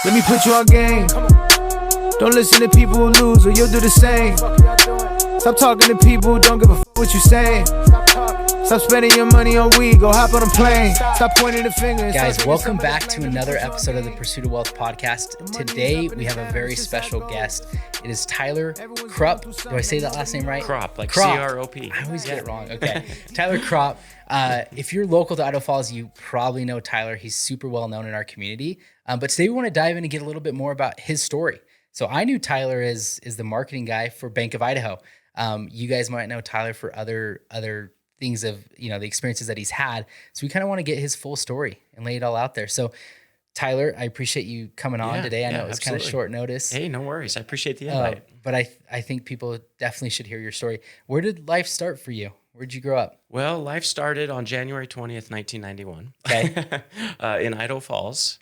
Let me put you on game. Don't listen to people who lose or you'll do the same. Stop talking to people who don't give a f*** what you saying. Stop spending your money on weed, go hop on a plane. Stop pointing the finger. Guys, welcome back to another episode of the Pursuit of Wealth podcast. Today, we have a very special guest. It is Tyler Kraupp. Do I say that last name right? Kraupp, like Kraupp. C-R-O-P. I always get it wrong. Okay. Tyler Kraupp. If you're local to Idaho Falls, you probably know Tyler. He's super well known in our community. But today, we want to dive in and get a little bit more about his story. So I knew Tyler is the marketing guy for Bank of Idaho. You guys might know Tyler for other things of, the experiences that he's had. So we kind of want to get his full story and lay it all out there. So Tyler, I appreciate you coming on today. I know it was kind of short notice. Hey, no worries. I appreciate the invite. But I think people definitely should hear your story. Where did life start for you? Where did you grow up? Well, life started on January 20th, 1991. Okay. In Idaho Falls.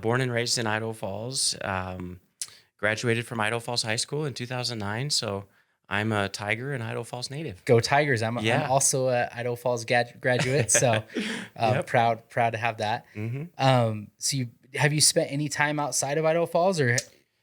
Born and raised in Idaho Falls. Graduated from Idaho Falls High School in 2009. So I'm a Tiger and Idaho Falls native. Go Tigers. I'm also a Idaho Falls graduate. So proud to have that. Mm-hmm. So have you spent any time outside of Idaho Falls or?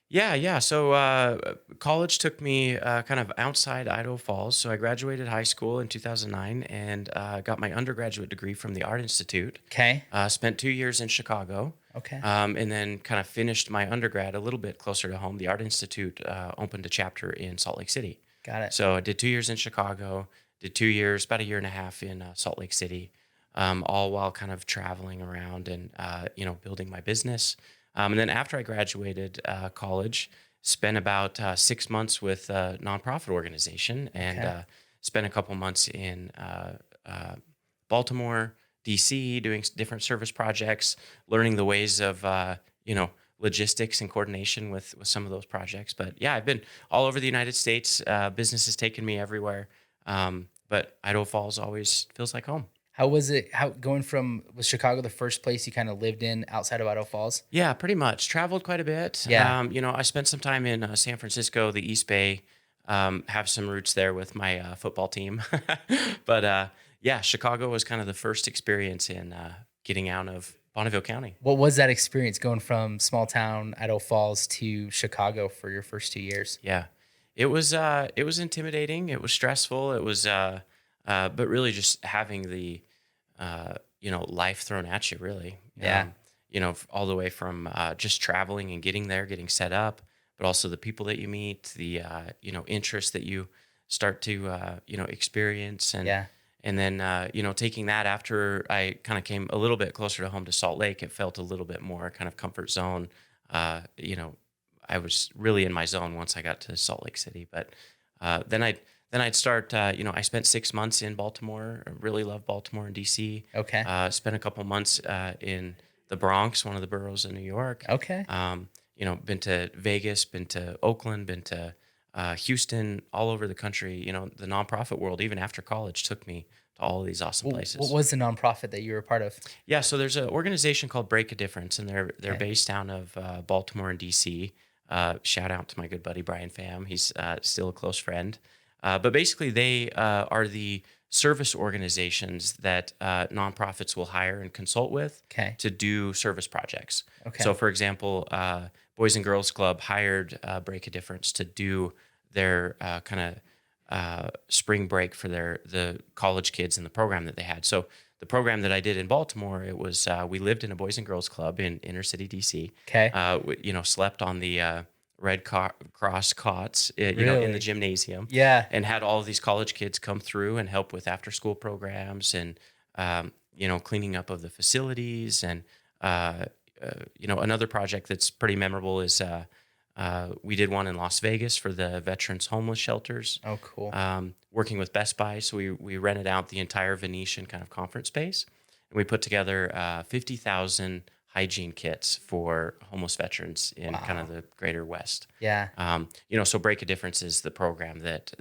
Yeah. So college took me kind of outside Idaho Falls. So I graduated high school in 2009 and got my undergraduate degree from the Art Institute. Okay. Spent 2 years in Chicago. Okay. And then kind of finished my undergrad a little bit closer to home. The Art Institute opened a chapter in Salt Lake City. Got it. So I did 2 years in Chicago, did 2 years, about a year and a half in Salt Lake City, all while kind of traveling around and, building my business. And then after I graduated college, spent about 6 months with a nonprofit organization and spent a couple months in Baltimore, DC, doing different service projects, learning the ways of, logistics and coordination with some of those projects. But yeah, I've been all over the United States. Business has taken me everywhere. But Idaho Falls always feels like home. How was it? Was Chicago the first place you kind of lived in outside of Idaho Falls? Yeah, pretty much. Traveled quite a bit. Yeah. I spent some time in San Francisco, the East Bay, have some roots there with my football team. But Chicago was kind of the first experience in getting out of Bonneville County. What was that experience going from small town Idaho Falls to Chicago for your first 2 years? Yeah, it was intimidating. It was stressful. It was, but really just having the, life thrown at you, really. Yeah. All the way from just traveling and getting there, getting set up, but also the people that you meet, the, interests that you start to, experience. And then, taking that after I kind of came a little bit closer to home to Salt Lake, it felt a little bit more kind of comfort zone. I was really in my zone once I got to Salt Lake City. But then I'd start, I spent 6 months in Baltimore. I really love Baltimore and DC. Okay. Spent a couple months in the Bronx, one of the boroughs of New York. Okay. Been to Vegas, been to Oakland, been to Houston, all over the country. The nonprofit world, even after college, took me to all of these awesome places. What was the nonprofit that you were a part of? Yeah, so there's an organization called Break a Difference, and they're based down of Baltimore and DC. Shout out to my good buddy Brian Pham. He's still a close friend. But basically, they are the service organizations that nonprofits will hire and consult with to do service projects. Okay. So, for example, Boys and Girls Club hired Break a Difference to do their kind of spring break for the college kids in the program that they had. So the program that I did in Baltimore, it was we lived in a Boys and Girls Club in inner city DC. Okay. Slept on the Red Cross cots, Really? In the gymnasium. Yeah. And had all of these college kids come through and help with after school programs and cleaning up of the facilities. And another project that's pretty memorable is we did one in Las Vegas for the veterans homeless shelters. Oh, cool. Working with Best Buy, so we rented out the entire Venetian kind of conference space, and we put together 50,000 hygiene kits for homeless veterans in kind of the greater West. Yeah. So Break a Difference is the program that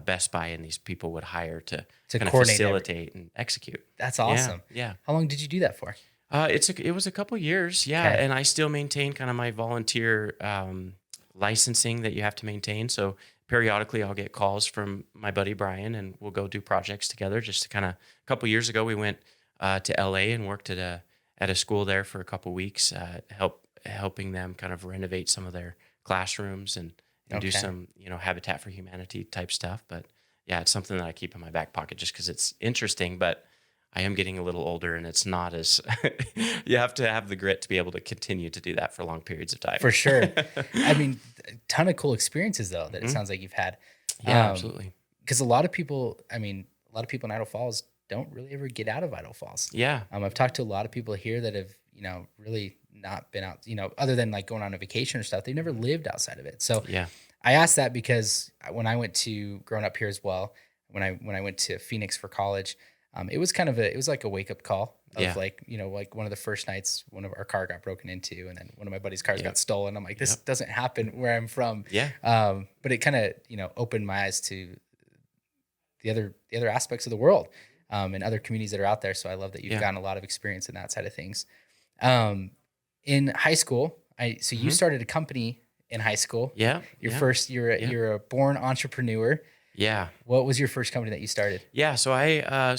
Best Buy and these people would hire to kind of facilitate and execute. That's awesome. Yeah. How long did you do that for? It was a couple years. Yeah. Okay. And I still maintain kind of my volunteer licensing that you have to maintain. So periodically I'll get calls from my buddy Brian and we'll go do projects together. Just to kind of, a couple years ago, we went to LA and worked at a school there for a couple weeks, help helping them kind of renovate some of their classrooms and do Okay. some, Habitat for Humanity type stuff. But yeah, it's something that I keep in my back pocket just because it's interesting, but I am getting a little older and it's not as, you have to have the grit to be able to continue to do that for long periods of time. For sure. I mean, a ton of cool experiences though, that it sounds like you've had. Yeah, absolutely. Because a lot of people in Idaho Falls don't really ever get out of Idaho Falls. Yeah. I've talked to a lot of people here that have, really not been out, other than like going on a vacation or stuff, they've never lived outside of it. So Yeah. I asked that because when I went to growing up here as well, when I went to Phoenix for college, it was like a wake up call of like one of the first nights, one of our car got broken into, and then one of my buddy's cars got stolen. I'm like, this doesn't happen where I'm from. Yeah. But it kind of, opened my eyes to the other aspects of the world, and other communities that are out there. So I love that you've gotten a lot of experience in that side of things. In high school, you started a company in high school. Yeah. You're a born entrepreneur. Yeah. What was your first company that you started? Yeah. So I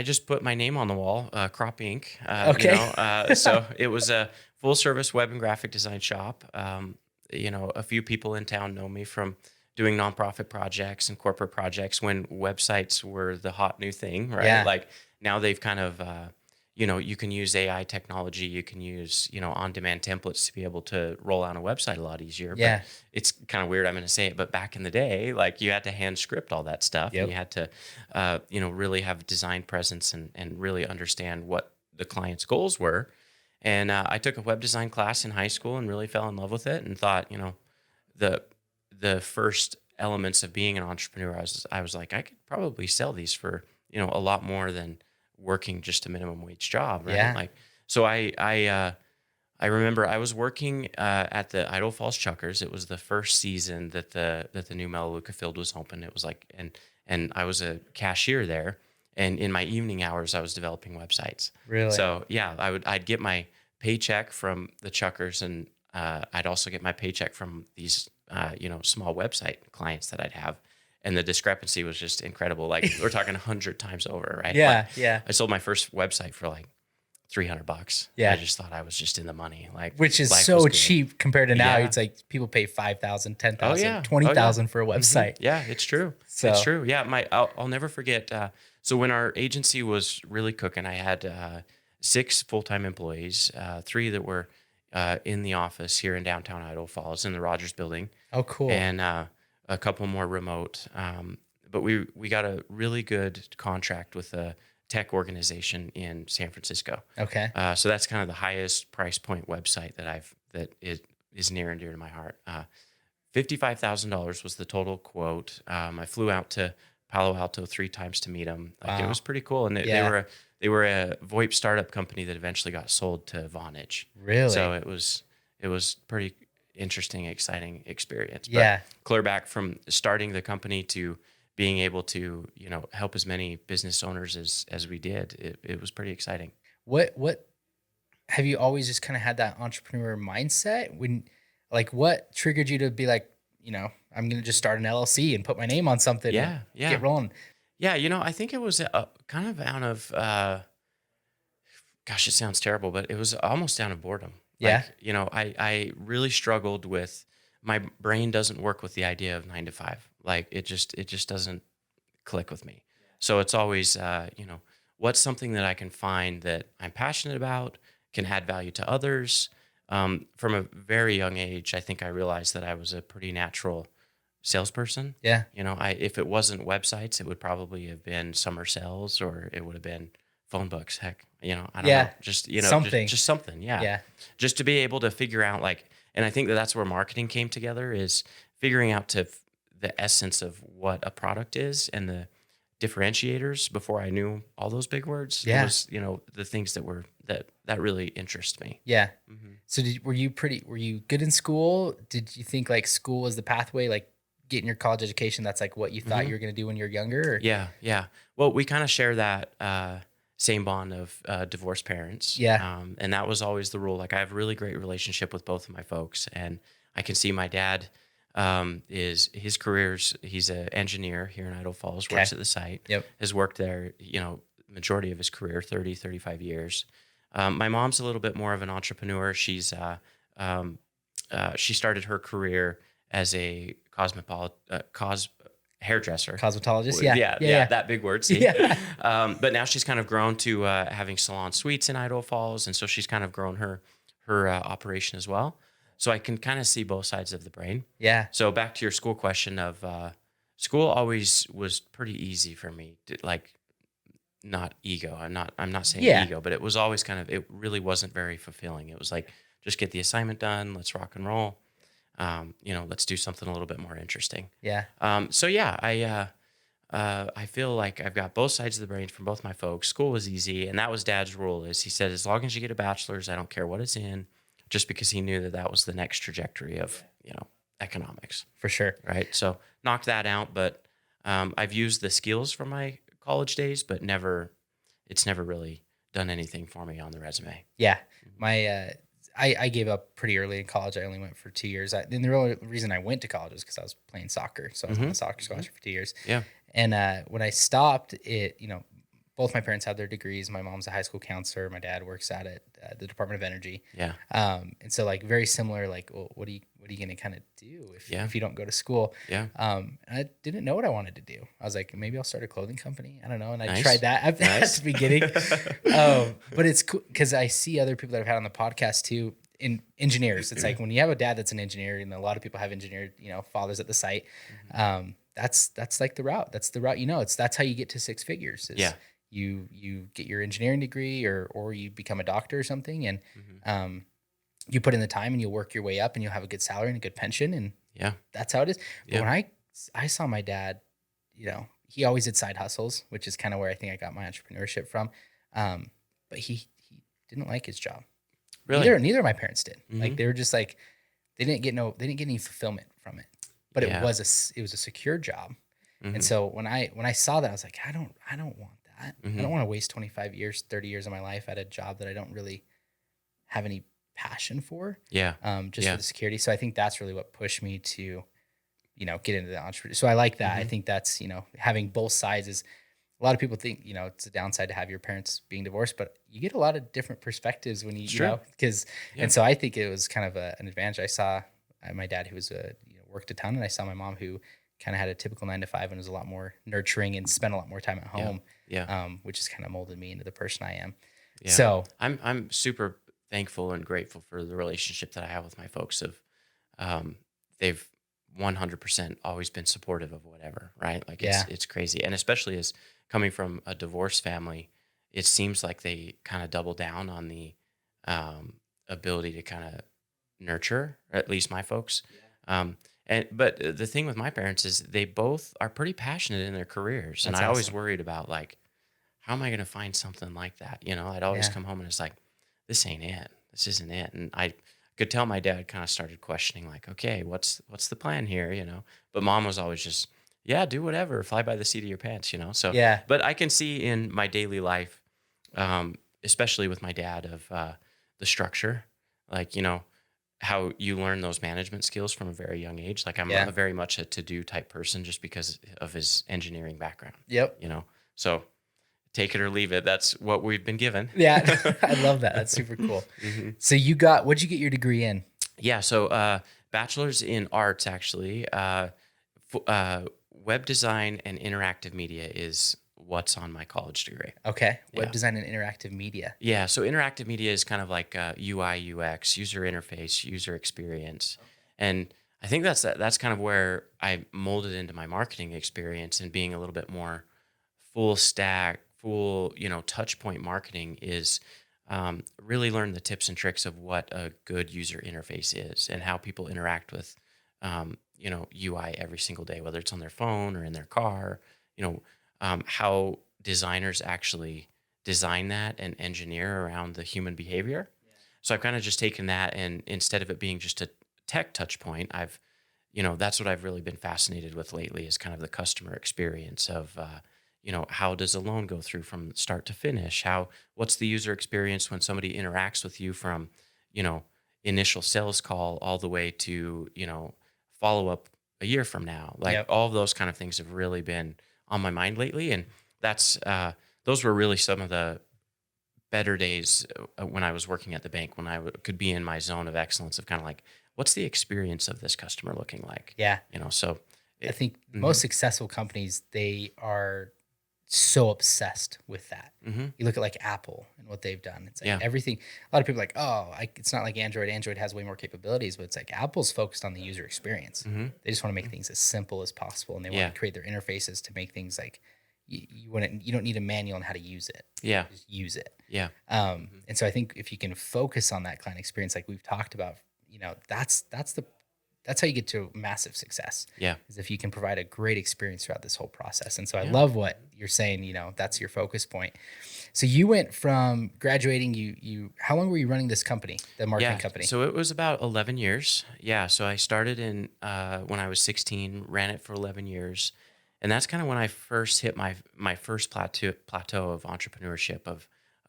just put my name on the wall, Kraupp Inc. Okay. So it was a full service web and graphic design shop. A few people in town know me from doing nonprofit projects and corporate projects when websites were the hot new thing, right? Yeah. Like now they've kind of, you can use AI technology, you can use, on-demand templates to be able to roll out a website a lot easier. Yeah. But it's kind of weird, I'm going to say it, but back in the day, like you had to hand script all that stuff. Yep. And you had to, really have design presence and really understand what the client's goals were. And I took a web design class in high school and really fell in love with it and thought, the first elements of being an entrepreneur, I was like, I could probably sell these for, a lot more than working just a minimum wage job. Right. Yeah. Like, so I remember I was working at the Idaho Falls Chuckers. It was the first season that the new Melaleuca field was open. It was like, and I was a cashier there. And in my evening hours, I was developing websites. Really? So yeah, I'd get my paycheck from the Chuckers, and I'd also get my paycheck from these small website clients that I'd have. And the discrepancy was just incredible. Like we're talking 100 times over, right? Yeah, like, yeah. I sold my first website for like $300. Yeah. I just thought I was just in the money. Like, Which is life so was good. cheap compared to now. Yeah. It's like people pay $5,000, $10,000, Oh, yeah. $20,000 for a website. Yeah, it's true. So- It's true. Yeah, I'll never forget. So when our agency was really cooking, I had 6 full-time employees, 3 that were in the office here in downtown Idaho Falls in the Rogers building. Oh, cool. And a couple more remote. But we got a really good contract with a tech organization in San Francisco. Okay. So that's kind of the highest price point website that is near and dear to my heart. $55,000 was the total quote. I flew out to Palo Alto 3 times to meet them. Like, Wow. It was pretty cool. And they were a VoIP startup company that eventually got sold to Vonage. Really? So it was pretty interesting, exciting experience. Yeah. But clear back from starting the company to being able to, help as many business owners as we did, it was pretty exciting. What have you always just kind of had that entrepreneur mindset? What triggered you to be like, I'm going to just start an LLC and put my name on something and get rolling? Yeah. I think it was kind of out of, gosh, it sounds terrible, but it was almost out of boredom. Yeah. Like, I really struggled with, my brain doesn't work with the idea of 9 to 5. Like it just doesn't click with me. So it's always, what's something that I can find that I'm passionate about, can add value to others. From a very young age, I think I realized that I was a pretty natural salesperson. Yeah. If it wasn't websites, it would probably have been summer sales, or it would have been phone books. Heck, I don't know. Just, something. Just something. Yeah. Yeah. Just to be able to figure out and I think that's where marketing came together, is figuring out the essence of what a product is and the differentiators before I knew all those big words. Yeah. It was, the things that really interest me. Yeah. Mm-hmm. So were you good in school? Did you think like school was the pathway, like getting your college education? That's like what you thought you were going to do when you were younger? Or? Yeah. Well, we kind of share that same bond of divorced parents. Yeah. And that was always the rule. Like I have a really great relationship with both of my folks, and I can see my dad is his career's, he's an engineer here in Idaho Falls, works at the site, has worked there, majority of his career, 30, 35 years. My mom's a little bit more of an entrepreneur. She's she started her career as a hairdresser. Cosmetologist. Yeah, that big word. See? Yeah. But now she's kind of grown to having salon suites in Idaho Falls, and so she's kind of grown her operation as well. So I can kind of see both sides of the brain. Yeah. So back to your school question of school always was pretty easy for me. Like, not ego. I'm not saying ego, but it was always it really wasn't very fulfilling. It was like, just get the assignment done. Let's rock and roll. Let's do something a little bit more interesting. Yeah. I feel like I've got both sides of the brain from both my folks. School was easy, and that was Dad's rule. Is he said, as long as you get a bachelor's, I don't care what it's in, just because he knew that was the next trajectory of economics. For sure. Right. So knocked that out, but I've used the skills from my college days, but it's never really done anything for me on the resume. Yeah. I gave up pretty early in college. I only went for 2 years. And the real reason I went to college is because I was playing soccer. So I was on a soccer scholarship for 2 years. Yeah. And when I stopped, both my parents had their degrees. My mom's a high school counselor. My dad works at the Department of Energy. Yeah. And so very similar. Well, what are you going to kind of do if you don't go to school? Yeah. And I didn't know what I wanted to do. I was like, maybe I'll start a clothing company. I don't know. And I Nice. tried that at the beginning. But it's cool because I see other people that I've had on the podcast too. In engineers, it's like when you have a dad that's an engineer, and a lot of people have engineer, fathers at the site. That's like the route. That's the route. That's how you get to six figures. You get your engineering degree or you become a doctor or something, and you put in the time and you'll work your way up and you'll have a good salary and a good pension, and that's how it is. But when I saw my dad, he always did side hustles, which is kind of where I think I got my entrepreneurship from. But he didn't like his job. Really? Neither of my parents did. Like they were just like they didn't get any fulfillment from it. But it was a secure job. And so when I saw that, I was like, I don't want that. I don't want to waste 25 years, 30 years of my life at a job that I don't really have any passion for. Yeah. For the security. So I think that's really what pushed me to, get into the entrepreneur. So I like that. I think that's, having both sides is. A lot of people think, it's a downside to have your parents being divorced, but you get a lot of different perspectives when and so I think it was kind of an advantage. I saw my dad who was worked a ton, and I saw my mom who kind of had a typical 9 to 5 and was a lot more nurturing and spent a lot more time at home. Which has kind of molded me into the person I am. Yeah. So I'm super thankful and grateful for the relationship that I have with my folks. They've 100% always been supportive of whatever, right? Like it's crazy. And especially as coming from a divorced family, it seems like they kind of double down on the ability to kind of nurture, or at least my folks. But the thing with my parents is they both are pretty passionate in their careers. That's and I awesome. always worried about how am I going to find something like that? I'd always come home and it's like, this ain't it. This isn't it. And I could tell my dad kind of started questioning okay, what's the plan here? But mom was always just, do whatever, fly by the seat of your pants, So, but I can see in my daily life, especially with my dad, of the structure, how you learn those management skills from a very young age. I'm a very much a to-do type person just because of his engineering background. Yep. So take it or leave it. That's what we've been given. Yeah. I love that. That's super cool. So what'd you get your degree in? Yeah. So, bachelor's in arts, actually, web design and interactive media is what's on my college degree. Okay. Web design and interactive media. Yeah. So interactive media is kind of like UI, UX, user interface, user experience. And I think that's kind of where I molded into my marketing experience, and being a little bit more full stack, touch point marketing is really learn the tips and tricks of what a good user interface is and how people interact with, UI every single day, whether it's on their phone or in their car, how designers actually design that and engineer around the human behavior. Yeah. So I've kind of just taken that, and instead of it being just a tech touch point, that's what I've really been fascinated with lately, is kind of the customer experience of, how does a loan go through from start to finish? What's the user experience when somebody interacts with you from, initial sales call all the way to, follow up a year from now? All of those kind of things have really been on my mind lately. And that's, those were really some of the better days when I was working at the bank, when I could be in my zone of excellence of kind of like, what's the experience of this customer looking like? Yeah. So I think most successful companies, they are so obsessed with that. You look at like Apple and what they've done. It's like everything. A lot of people are like, oh, it's not like Android. Android has way more capabilities, but it's like Apple's focused on the user experience. They just want to make things as simple as possible, and they want to create their interfaces to make things like you don't need a manual on how to use it. Just use it. And so I think if you can focus on that client experience, like we've talked about, that's how you get to massive success. Is if you can provide a great experience throughout this whole process. And so I love what you're saying, that's your focus point. So you went from graduating, how long were you running this company, the marketing company? So it was about 11 years. So I started in when I was 16, ran it for 11 years. And that's kind of when I first hit my first plateau of entrepreneurship,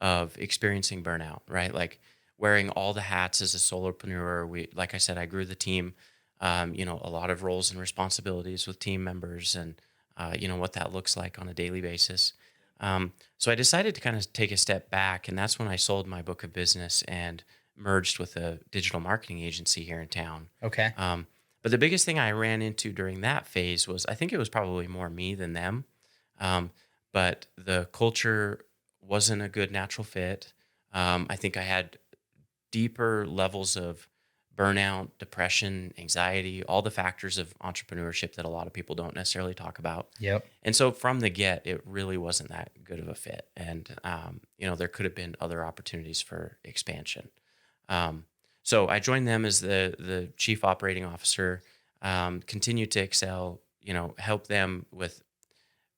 of experiencing burnout, right? Like wearing all the hats as a solopreneur. Like I said, I grew the team. A lot of roles and responsibilities with team members and, what that looks like on a daily basis. So I decided to kind of take a step back, and that's when I sold my book of business and merged with a digital marketing agency here in town. Okay. But the biggest thing I ran into during that phase was, I think it was probably more me than them. But the culture wasn't a good natural fit. I think I had deeper levels of burnout, depression, anxiety, all the factors of entrepreneurship that a lot of people don't necessarily talk about. And so from the get, it really wasn't that good of a fit. And, there could have been other opportunities for expansion. So I joined them as the chief operating officer, continued to excel, help them with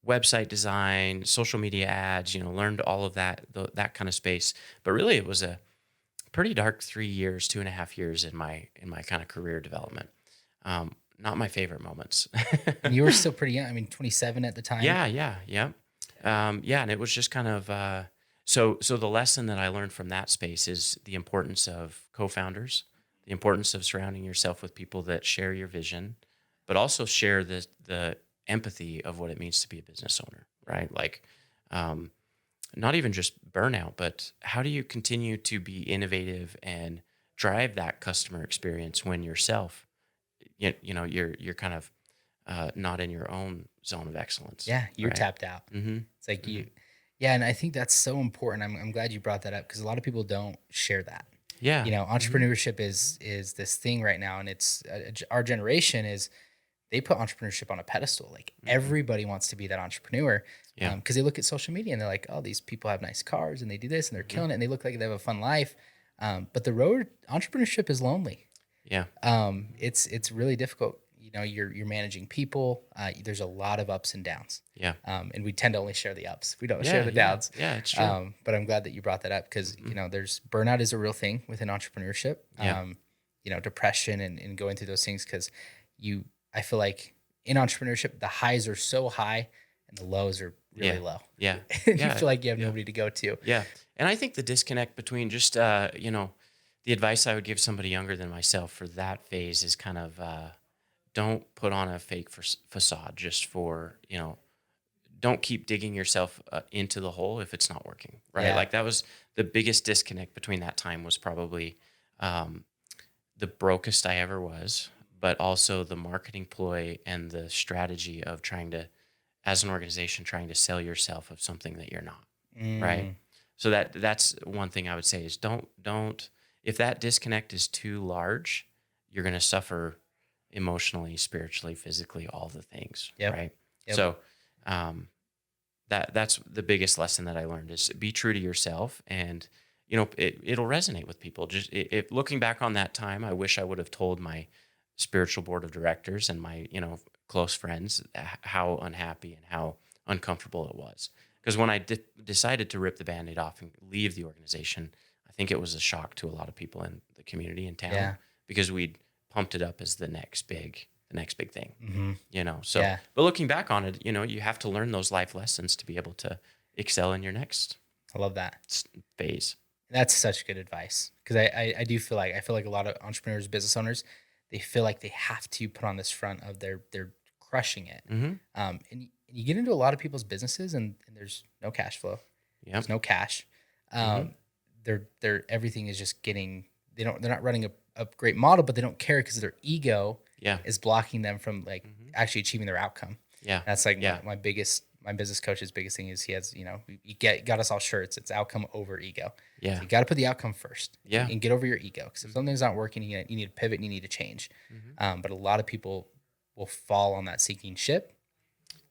website design, social media ads, learned all of that kind of space. But really it was a pretty dark 2.5 years in my kind of career development. Not my favorite moments. And you were still pretty young. I mean, 27 at the time. Yeah. And it was just kind of, so the lesson that I learned from that space is the importance of co-founders, the importance of surrounding yourself with people that share your vision, but also share the empathy of what it means to be a business owner, right? Like, not even just burnout, but how do you continue to be innovative and drive that customer experience when yourself, you're kind of not in your own zone of excellence. Yeah, you're right? tapped out. It's like and I think that's so important. I'm glad you brought that up because a lot of people don't share that. Entrepreneurship is this thing right now, and it's our generation is. They put entrepreneurship on a pedestal. Like everybody wants to be that entrepreneur because they look at social media and they're like, oh, these people have nice cars and they do this and they're killing it and they look like they have a fun life. But the road entrepreneurship is lonely. It's really difficult. You're managing people. There's a lot of ups and downs. And we tend to only share the ups. We don't share the downs. It's true. But I'm glad that you brought that up because, there's burnout is a real thing within entrepreneurship. Depression and going through those things because I feel like in entrepreneurship, the highs are so high and the lows are really low. You feel like you have nobody to go to. And I think the disconnect between just, the advice I would give somebody younger than myself for that phase is kind of don't put on a fake facade just for, don't keep digging yourself into the hole if it's not working, right? Like that was the biggest disconnect between that time was probably the brokest I ever was, but also the marketing ploy and the strategy of trying to, as an organization, trying to sell yourself of something that you're not, right? So that's one thing I would say is don't, if that disconnect is too large, you're going to suffer emotionally, spiritually, physically, all the things, right? So that's the biggest lesson that I learned is be true to yourself and, it'll resonate with people. Just looking back on that time, I wish I would have told my spiritual board of directors and my, close friends how unhappy and how uncomfortable it was. Because when I decided to rip the Band-Aid off and leave the organization, I think it was a shock to a lot of people in the community in town because we'd pumped it up as the next big thing, but looking back on it, you have to learn those life lessons to be able to excel in your next I love that phase. That's such good advice because I do feel like a lot of entrepreneurs, business owners, they feel like they have to put on this front of they're crushing it. And you get into a lot of people's businesses and there's no cash flow. There's no cash. They're everything is just getting, they're not running a great model, but they don't care because their ego is blocking them from like actually achieving their outcome. Yeah. That's like my business coach's biggest thing is he has, he got us all shirts. It's outcome over ego. Yeah. So you got to put the outcome first. Yeah. And get over your ego. Because if something's not working, you need to pivot and you need to change. But a lot of people will fall on that sinking ship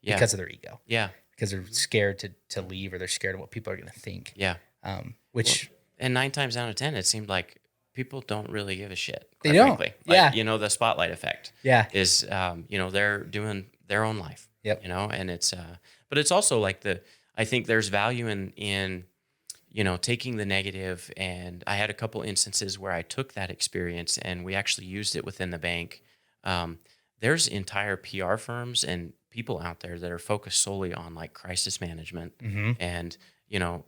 because of their ego. Yeah. Because they're scared to leave, or they're scared of what people are going to think. Yeah. And 9 times out of 10, it seemed like people don't really give a shit. They don't. Frankly. The spotlight effect. Yeah. Is they're doing their own life. Yep. And it's but it's also like I think there's value in taking the negative, and I had a couple instances where I took that experience and we actually used it within the bank. There's entire PR firms and people out there that are focused solely on like crisis management and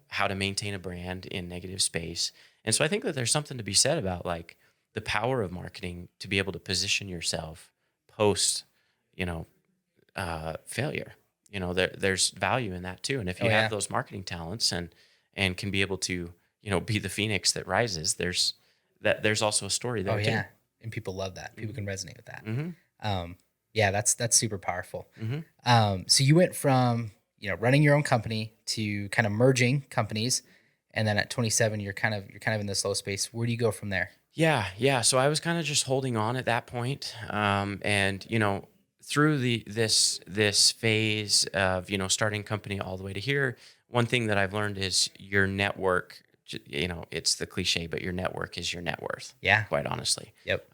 how to maintain a brand in negative space. And so I think that there's something to be said about like the power of marketing to be able to position yourself post failure. There's value in that too. And if you have those marketing talents and can be able to be the phoenix that rises, there's also a story there too. And people love that. People can resonate with that. Mm-hmm. That's super powerful. Mm-hmm. So you went from running your own company to kind of merging companies, and then at 27 you're kind of in this low space. Where do you go from there? Yeah. So I was kind of just holding on at that point, and through this phase of starting company all the way to here, one thing that I've learned is your network. It's the cliche, but your network is your net worth. Yeah, quite honestly. Yep.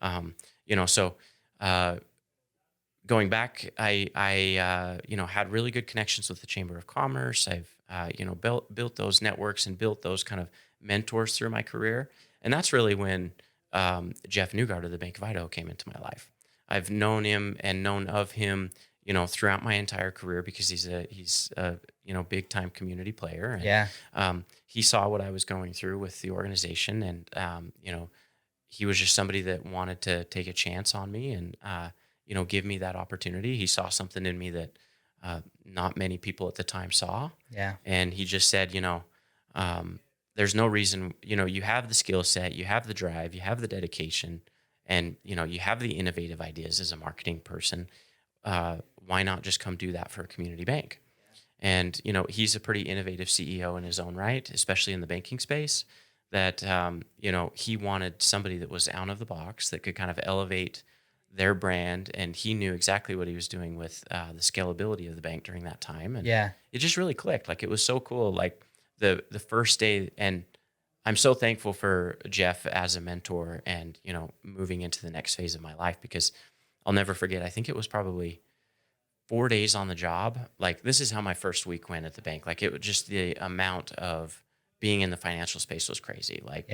Going back, I had really good connections with the Chamber of Commerce. I've built those networks and built those kind of mentors through my career, and that's really when Jeff Newgard of the Bank of Idaho came into my life. I've known him and known of him, throughout my entire career because he's a big time community player. And, he saw what I was going through with the organization, and he was just somebody that wanted to take a chance on me and give me that opportunity. He saw something in me that not many people at the time saw. Yeah, and he just said, there's no reason. You have the skill set, you have the drive, you have the dedication. And, you have the innovative ideas as a marketing person. Why not just come do that for a community bank? And, he's a pretty innovative CEO in his own right, especially in the banking space, that, he wanted somebody that was out of the box that could kind of elevate their brand. And he knew exactly what he was doing with the scalability of the bank during that time. And it just really clicked. Like, it was so cool. Like the first day, and I'm so thankful for Jeff as a mentor and, moving into the next phase of my life, because I'll never forget, I think it was probably 4 days on the job. Like, this is how my first week went at the bank. Like, it was just the amount of being in the financial space was crazy. Like,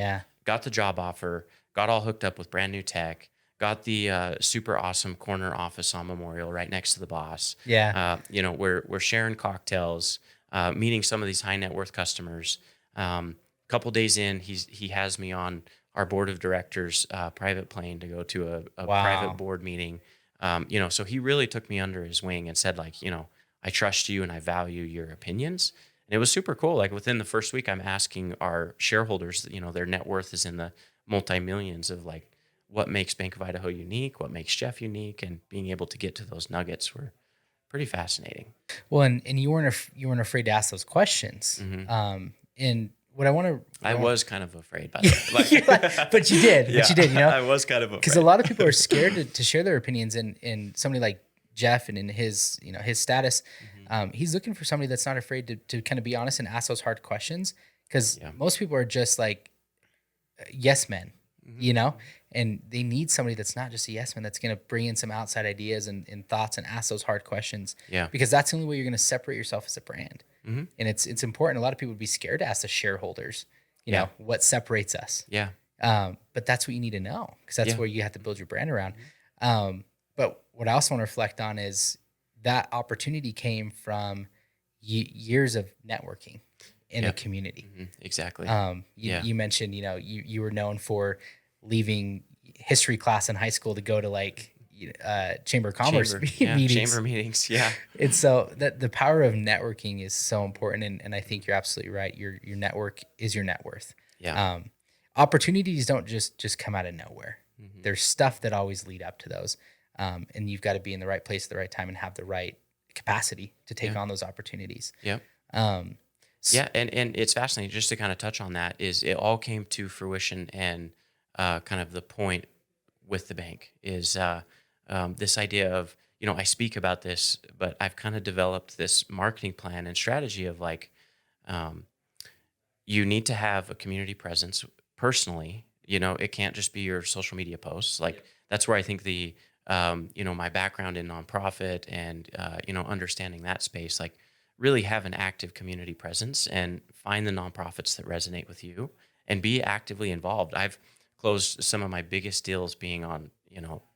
got the job offer, got all hooked up with brand new tech, got the super awesome corner office on Memorial right next to the boss. We're sharing cocktails, meeting some of these high net worth customers. Couple days in, he has me on our board of directors private plane to go to a private board meeting. So he really took me under his wing and said, like, I trust you and I value your opinions. And it was super cool. Like, within the first week, I'm asking our shareholders, their net worth is in the multi-millions, of like, what makes Bank of Idaho unique, what makes Jeff unique, and being able to get to those nuggets were pretty fascinating. Well, and you weren't afraid to ask those questions. And what I was kind of afraid, by the way. But you did. I was kind of afraid. Because a lot of people are scared to share their opinions, and somebody like Jeff and in his status, he's looking for somebody that's not afraid to kind of be honest and ask those hard questions. Because most people are just like yes men, and they need somebody that's not just a yes man, that's going to bring in some outside ideas and thoughts and ask those hard questions. Because that's the only way you're going to separate yourself as a brand. And it's important. A lot of people would be scared to ask the shareholders, what separates us. But that's what you need to know, because that's where you have to build your brand around. But what I also want to reflect on is that opportunity came from years of networking in the community. Exactly. You mentioned, you were known for leaving history class in high school to go to like, chamber of commerce meetings. Chamber meetings. Yeah. And so that the power of networking is so important. And I think you're absolutely right. Your network is your net worth. Yeah. Opportunities don't just come out of nowhere. Mm-hmm. There's stuff that always lead up to those. And you've got to be in the right place at the right time and have the right capacity to take on those opportunities. Yep. And it's fascinating, just to kind of touch on that, is it all came to fruition, and kind of the point with the bank is this idea of, I speak about this, but I've kind of developed this marketing plan and strategy of like, you need to have a community presence personally. It can't just be your social media posts. Like that's where I think the, my background in nonprofit and, understanding that space, like really have an active community presence and find the nonprofits that resonate with you and be actively involved. I've closed some of my biggest deals being on,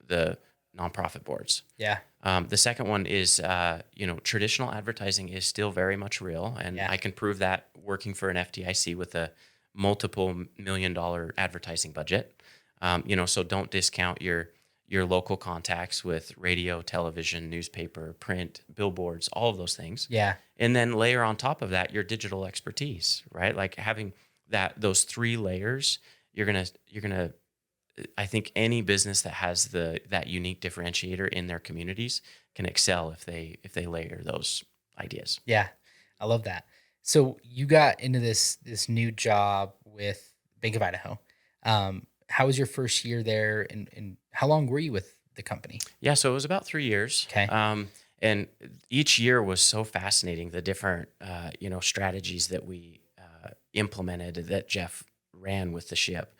the nonprofit boards. Yeah. The second one is, traditional advertising is still very much real. And I can prove that working for an FDIC with a multiple $1 million advertising budget. So don't discount your local contacts with radio, television, newspaper, print, billboards, all of those things. Yeah. And then layer on top of that your digital expertise, right? Like having those three layers, you're gonna I think any business that has that unique differentiator in their communities can excel if they layer those ideas. Yeah. I love that. So you got into this new job with Bank of Idaho. How was your first year there, and how long were you with the company? Yeah, so it was about 3 years. Okay. And each year was so fascinating, the different, strategies that we implemented that Jeff ran with the ship.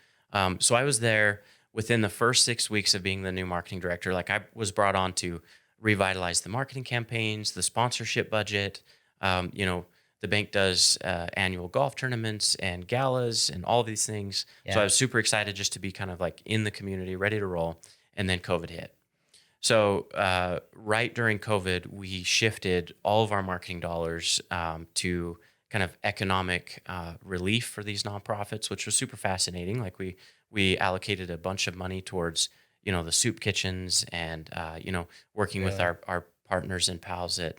So I was there within the first 6 weeks of being the new marketing director. Like I was brought on to revitalize the marketing campaigns, the sponsorship budget. The bank does annual golf tournaments and galas and all these things. Yeah. So I was super excited just to be kind of like in the community, ready to roll. And then COVID hit. So right during COVID, we shifted all of our marketing dollars to kind of economic relief for these nonprofits, which was super fascinating. Like we allocated a bunch of money towards, the soup kitchens and, working with our partners and pals at,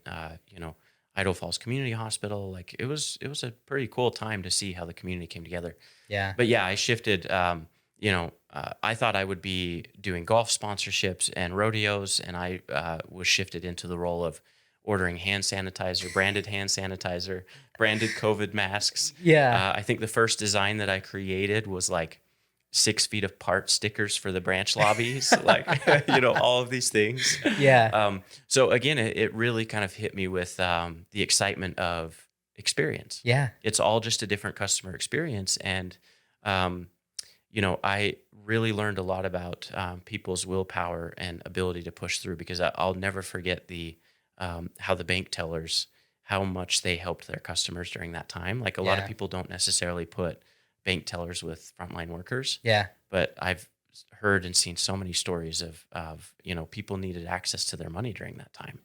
Idaho Falls Community Hospital. Like it was a pretty cool time to see how the community came together. Yeah. But yeah, I shifted, I thought I would be doing golf sponsorships and rodeos, and I was shifted into the role of ordering hand sanitizer, branded hand sanitizer, branded COVID masks. Yeah. I think the first design that I created was like 6 feet apart stickers for the branch lobbies, like, all of these things. Yeah. So again, it really kind of hit me with the excitement of experience. Yeah. It's all just a different customer experience. And, I really learned a lot about people's willpower and ability to push through, because I'll never forget how the bank tellers, how much they helped their customers during that time. Like a lot of people don't necessarily put bank tellers with frontline workers. Yeah. But I've heard and seen so many stories of people needed access to their money during that time.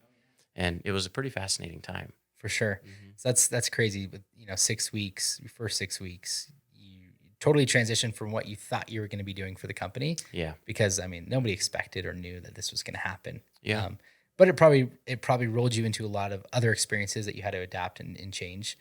And it was a pretty fascinating time. For sure. Mm-hmm. So that's crazy. But 6 weeks, your first 6 weeks, you totally transitioned from what you thought you were going to be doing for the company. Yeah. Because nobody expected or knew that this was going to happen. Yeah. But it probably rolled you into a lot of other experiences that you had to adapt and change.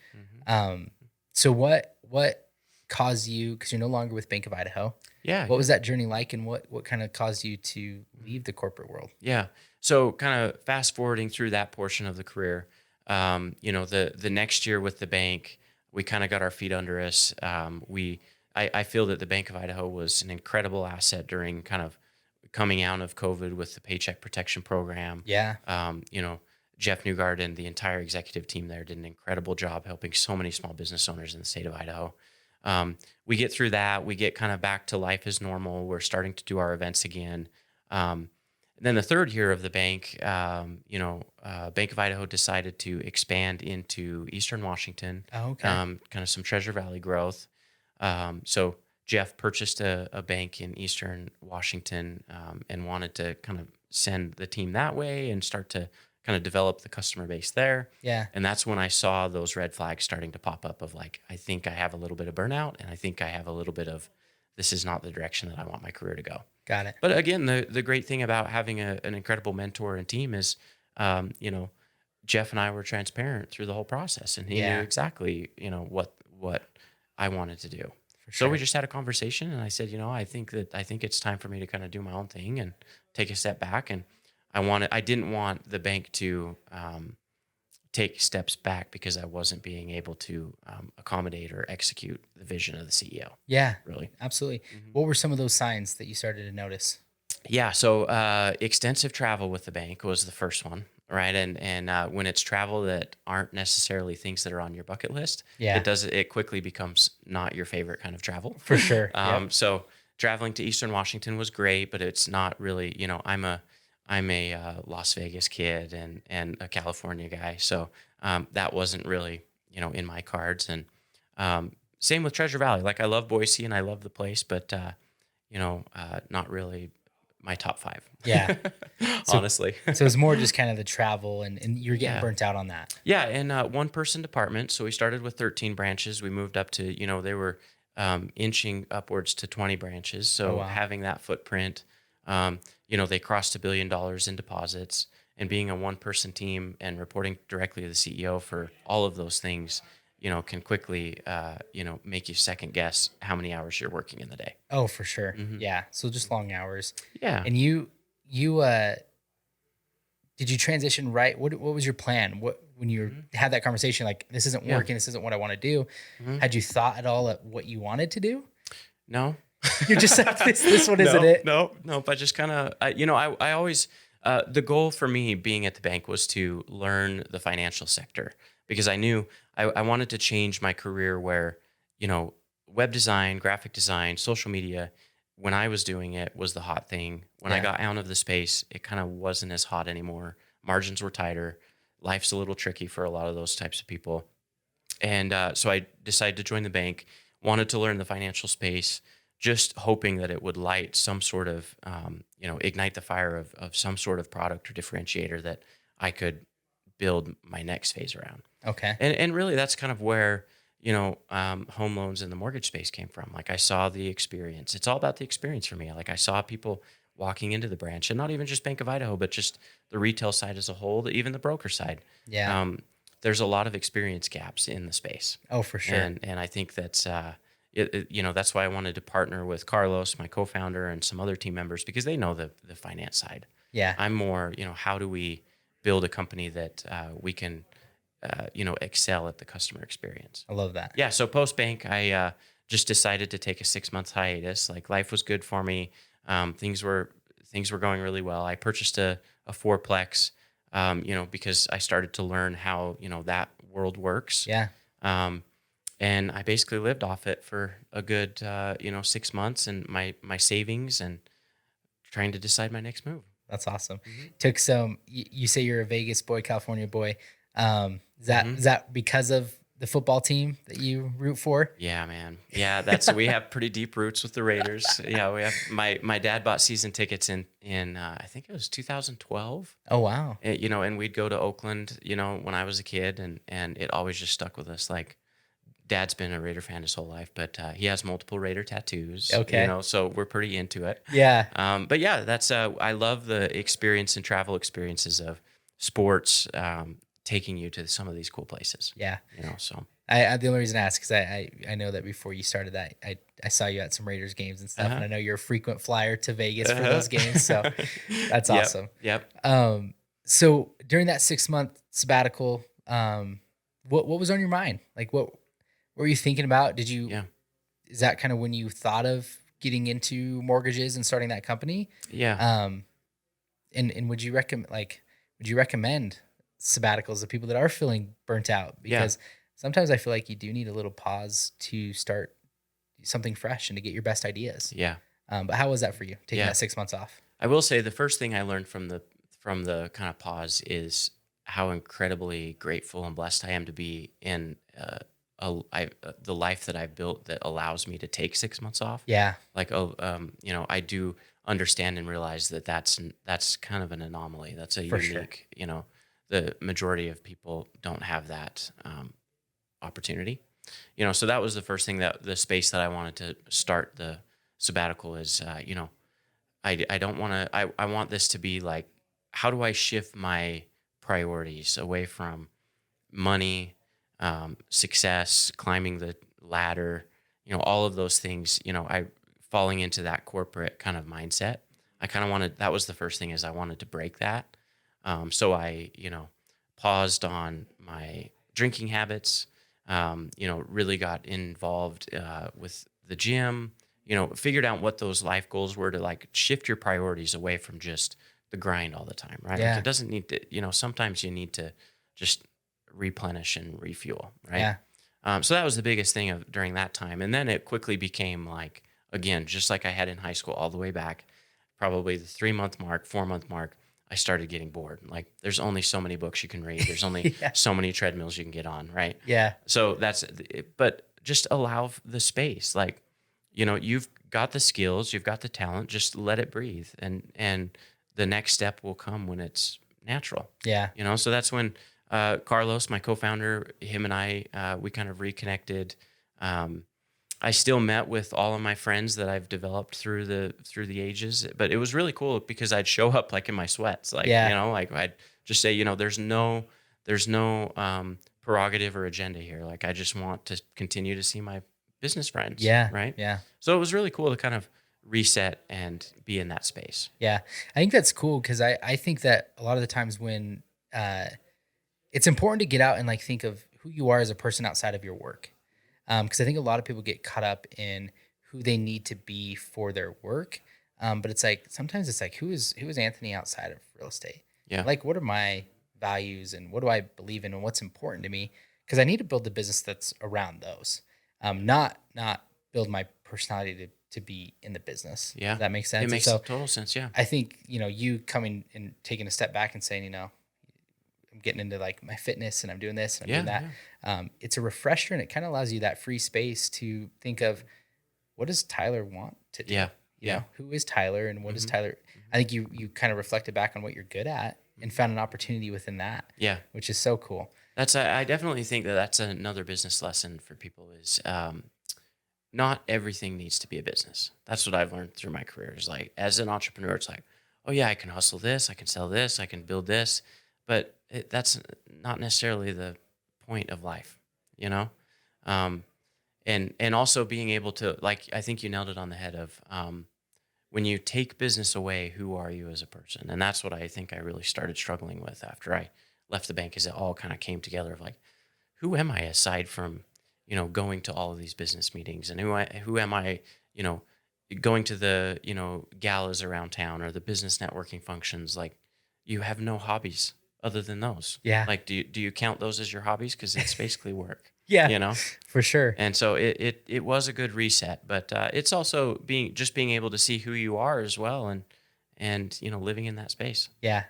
Mm-hmm. So what caused you, because you're no longer with Bank of Idaho. Yeah. What was that journey like, and what kind of caused you to leave the corporate world? Yeah. So kind of fast forwarding through that portion of the career, the next year with the bank, we kind of got our feet under us. I feel that the Bank of Idaho was an incredible asset during kind of coming out of COVID with the Paycheck Protection Program. Yeah. Jeff Newgard and the entire executive team there did an incredible job helping so many small business owners in the state of Idaho. We get through that. We get kind of back to life as normal. We're starting to do our events again. Then the third year of the bank, Bank of Idaho decided to expand into Eastern Washington. Oh, okay. Kind of some Treasure Valley growth. So Jeff purchased a bank in Eastern Washington and wanted to kind of send the team that way and start to kind of develop the customer base there. Yeah. And that's when I saw those red flags starting to pop up of like, I think I have a little bit of burnout, and I think I have a little bit of this is not the direction that I want my career to go. Got it. But again, the great thing about having an incredible mentor and team is, Jeff and I were transparent through the whole process, and he knew exactly, what I wanted to do. So we just had a conversation, and I said, I think it's time for me to kind of do my own thing and take a step back. And I didn't want the bank to take steps back because I wasn't being able to accommodate or execute the vision of the CEO. Yeah, really. Absolutely. Mm-hmm. What were some of those signs that you started to notice? Yeah. So extensive travel with the bank was the first one. Right. And when it's travel that aren't necessarily things that are on your bucket list, it quickly becomes not your favorite kind of travel. For sure. So traveling to Eastern Washington was great, but it's not really, I'm a Las Vegas kid and a California guy. So that wasn't really, in my cards. And same with Treasure Valley. Like, I love Boise and I love the place, but, not really my top 5. Yeah. Honestly. So it's more just kind of the travel and you're getting burnt out on that. Yeah. And one person department. So we started with 13 branches. We moved up to, they were inching upwards to 20 branches. So having that footprint, they crossed $1 billion in deposits, and being a one-person team and reporting directly to the CEO for all of those things, can quickly, make you second guess how many hours you're working in the day. Oh, for sure. Mm-hmm. Yeah. So just long hours. Yeah. And you did you transition right? What was your plan? When you had that conversation, like, this isn't working, this isn't what I want to do. Mm-hmm. Had you thought at all at what you wanted to do? No. You're just like, this one isn't it? No. I just kind of, I always, the goal for me being at the bank was to learn the financial sector, because I knew I wanted to change my career where, web design, graphic design, social media, when I was doing it, was the hot thing. When I got out of the space, it kind of wasn't as hot anymore. Margins were tighter. Life's a little tricky for a lot of those types of people. And so I decided to join the bank, wanted to learn the financial space, just hoping that it would light some sort of, ignite the fire of some sort of product or differentiator that I could build my next phase around. Okay. And really that's kind of where, home loans in the mortgage space came from. Like, I saw the experience. It's all about the experience for me. Like, I saw people walking into the branch, and not even just Bank of Idaho, but just the retail side as a whole, even the broker side. Yeah. There's a lot of experience gaps in the space. Oh, for sure. And I think that's, that's why I wanted to partner with Carlos, my co-founder, and some other team members, because they know the finance side. Yeah. I'm more, how do we build a company that we can, excel at the customer experience. I love that. Yeah. So post bank, I just decided to take a 6-month hiatus. Like, life was good for me. Things were going really well. I purchased a 4-plex, because I started to learn how, that world works. Yeah. And I basically lived off it for a good, 6 months, and my savings, and trying to decide my next move. That's awesome. Mm-hmm. Took some, you say you're a Vegas boy, California boy. Is that because of the football team that you root for? Yeah, man. Yeah, we have pretty deep roots with the Raiders. Yeah, we have, my dad bought season tickets in I think it was 2012. Oh, wow. And we'd go to Oakland, when I was a kid, and it always just stuck with us. Like, Dad's been a Raider fan his whole life, but he has multiple Raider tattoos. Okay. So we're pretty into it. Yeah. But yeah, that's I love the experience and travel experiences of sports, taking you to some of these cool places. Yeah. So I the only reason I ask, because I know that before you started that, I saw you at some Raiders games and stuff, and I know you're a frequent flyer to Vegas for those games. So that's awesome. Yep. So during that 6-month sabbatical, what was on your mind? Like, what were you thinking about? Is that kind of when you thought of getting into mortgages and starting that company? Yeah. And would you recommend sabbaticals to people that are feeling burnt out? Because sometimes I feel like you do need a little pause to start something fresh and to get your best ideas. Yeah. But how was that for you, taking that 6 months off? I will say the first thing I learned from the kind of pause is how incredibly grateful and blessed I am to be in the life that I've built that allows me to take 6 months off. Yeah. Like, I do understand and realize that that's kind of an anomaly. That's a unique, the majority of people don't have that opportunity. So that was the first thing, that the space that I wanted to start the Sabbatical is, I don't want to, I want this to be like, how do I shift my priorities away from money, success, climbing the ladder, all of those things, I falling into that corporate kind of mindset. I kind of wanted, that was the first thing, is I wanted to break that. So I, paused on my drinking habits, really got involved with the gym, figured out what those life goals were to like shift your priorities away from just the grind all the time, right? Yeah. Like it doesn't need to, sometimes you need to just replenish and refuel, right? Yeah. So that was the biggest thing during that time. And then it quickly became like, again, just like I had in high school all the way back, probably the 3-month mark, 4-month mark, I started getting bored. Like there's only so many books you can read. There's only so many treadmills you can get on, right? Yeah. So but just allow the space. Like, you've got the skills, you've got the talent, just let it breathe. And the next step will come when it's natural. Yeah. So that's when Carlos, my co-founder, him and I, we kind of reconnected. I still met with all of my friends that I've developed through the ages, but it was really cool because I'd show up like in my sweats, like, like I'd just say, there's no prerogative or agenda here. Like, I just want to continue to see my business friends. Yeah. Right. Yeah. So it was really cool to kind of reset and be in that space. Yeah. I think that's cool because I think that a lot of the times when it's important to get out and like think of who you are as a person outside of your work. Because I think a lot of people get caught up in who they need to be for their work. But it's like, sometimes it's like, who is Anthony outside of real estate? Yeah. Like, what are my values and what do I believe in and what's important to me? Because I need to build the business that's around those. Not build my personality to be in the business. Yeah. Does that make sense? It makes total sense. Yeah. I think, you coming and taking a step back and saying, I'm getting into like my fitness and I'm doing this and I'm doing that. Yeah. It's a refresher and it kind of allows you that free space to think of, what does Tyler want to do? Yeah. You know, who is Tyler and what is Tyler? I think you kind of reflected back on what you're good at and found an opportunity within that. Yeah. Which is so cool. I definitely think that's another business lesson for people is, not everything needs to be a business. That's what I've learned through my career is like, as an entrepreneur, it's like, oh yeah, I can hustle this, I can sell this, I can build this, but that's not necessarily the point of life, and also being able to, like, I think you nailed it on the head of, when you take business away, who are you as a person? And that's what I think I really started struggling with after I left the bank, is it all kind of came together of like, who am I aside from, going to all of these business meetings, and who am I, going to the, galas around town or the business networking functions. Like, you have no hobbies other than those. Yeah. Like, do you count those as your hobbies? Because it's basically work. Yeah. For sure. And so it was a good reset, but it's also being able to see who you are as well, and living in that space. Yeah.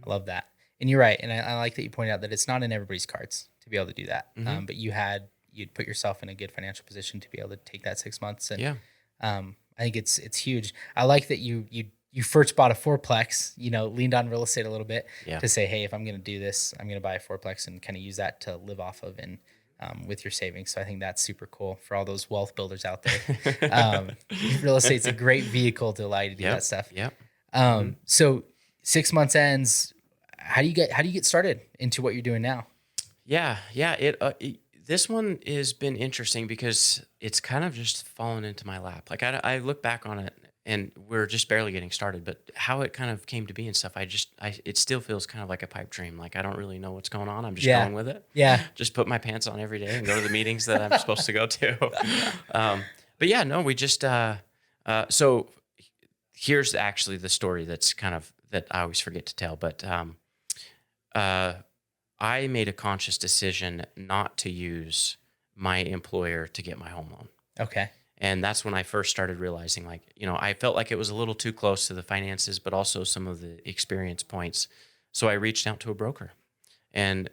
I love that. And you're right. And I like that you pointed out that it's not in everybody's cards to be able to do that. But you'd put yourself in a good financial position to be able to take that 6 months. And I think it's huge. I like that you first bought a fourplex, leaned on real estate a little bit to say, hey, if I'm going to do this, I'm going to buy a fourplex and kind of use that to live off of and with your savings. So I think that's super cool for all those wealth builders out there. Real estate's a great vehicle to allow you to do that stuff. Yep. So 6 months ends. How do you get started into what you're doing now? Yeah. This one has been interesting because it's kind of just fallen into my lap. Like I look back on it and we're just barely getting started, but how it kind of came to be and stuff, it still feels kind of like a pipe dream. Like I don't really know what's going on. I'm just going with it. Yeah. Just put my pants on every day and go to the meetings that I'm supposed to go to. But yeah, no, we just, so here's actually the story that's kind of, that I always forget to tell, but, I made a conscious decision not to use my employer to get my home loan. Okay. And that's when I first started realizing, like, I felt like it was a little too close to the finances, but also some of the experience points. So I reached out to a broker and,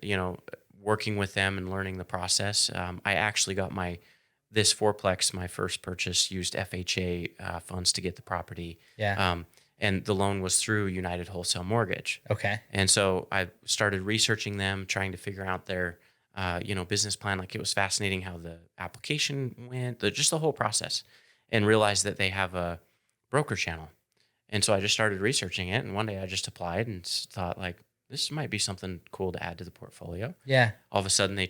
working with them and learning the process. I actually got this fourplex, my first purchase, used FHA funds to get the property. Yeah. And the loan was through United Wholesale Mortgage. Okay. And so I started researching them, trying to figure out their, business plan. Like, it was fascinating how the application went, just the whole process. and realized that they have a broker channel. And so I just started researching it. And one day I just applied and thought like, this might be something cool to add to the portfolio. Yeah. All of a sudden they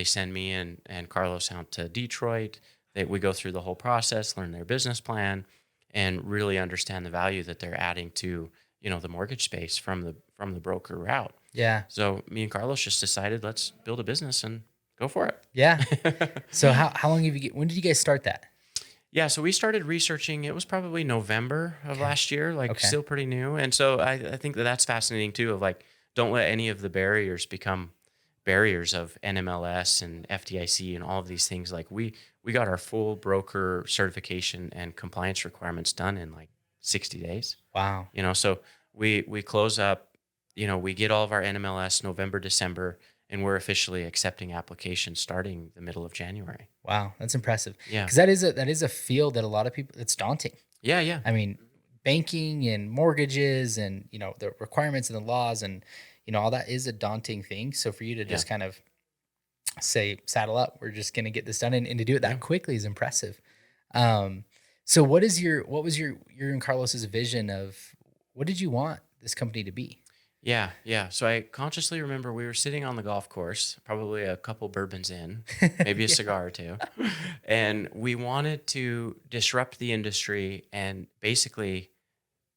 send me and Carlos out to Detroit. We go through the whole process, learn their business plan, and really understand the value that they're adding to, the mortgage space from the broker route. Yeah. So me and Carlos just decided, let's build a business and go for it. Yeah. So how long when did you guys start that? Yeah, so we started researching, it was probably November of last year, still pretty new. And so I think that's fascinating too, of like, don't let any of the barriers become barriers of NMLS and FDIC and all of these things. Like we got our full broker certification and compliance requirements done in like 60 days. Wow. So we close up, we get all of our NMLS November, December, and we're officially accepting applications starting the middle of January. Wow, that's impressive. Yeah, because that is a field that a lot of people, it's daunting. Yeah. I mean, banking and mortgages and the requirements and the laws and all that is a daunting thing. So for you to just kind of say, saddle up, we're just going to get this done, and to do it that quickly is impressive. So what was your and Carlos's vision of what did you want this company to be? Yeah. So I consciously remember we were sitting on the golf course, probably a couple bourbons in, maybe a cigar or two. And we wanted to disrupt the industry and basically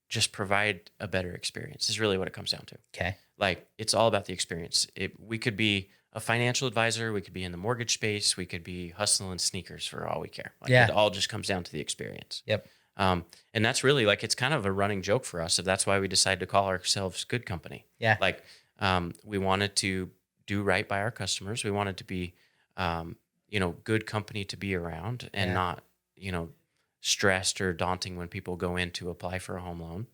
just provide a better experience is really what it comes down to. Okay. Like it's all about the experience. We could be a financial advisor. We could be in the mortgage space. We could be hustling sneakers for all we care. It all just comes down to the experience. Yep. And that's really it's kind of a running joke for us. That's why we decided to call ourselves Good Company. Yeah. We wanted to do right by our customers. We wanted to be, good company to be around and not, stressed or daunting when people go in to apply for a home loan.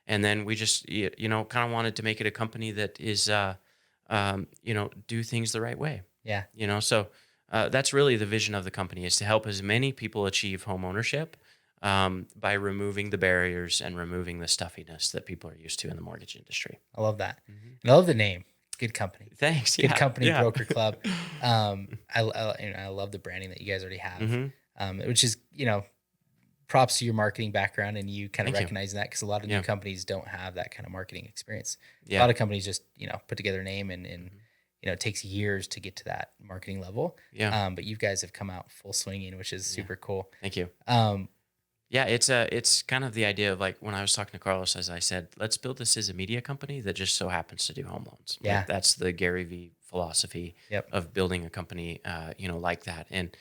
And then we just, kind of wanted to make it a company that is, do things the right way. Yeah. So that's really the vision of the company, is to help as many people achieve home ownership by removing the barriers and removing the stuffiness that people are used to in the mortgage industry. I love that. Mm-hmm. And I love the name. Good Company. Thanks. Good Company Broker Club. I love the branding that you guys already have, which is, props to your marketing background and you kind of recognizing that, because a lot of new companies don't have that kind of marketing experience. A lot of companies just, put together a name and it takes years to get to that marketing level. Yeah. But you guys have come out full swinging, which is super cool. Thank you. It's kind of the idea of when I was talking to Carlos, as I said, let's build this as a media company that just so happens to do home loans. Yeah. That's the Gary V philosophy of building a company, like that. And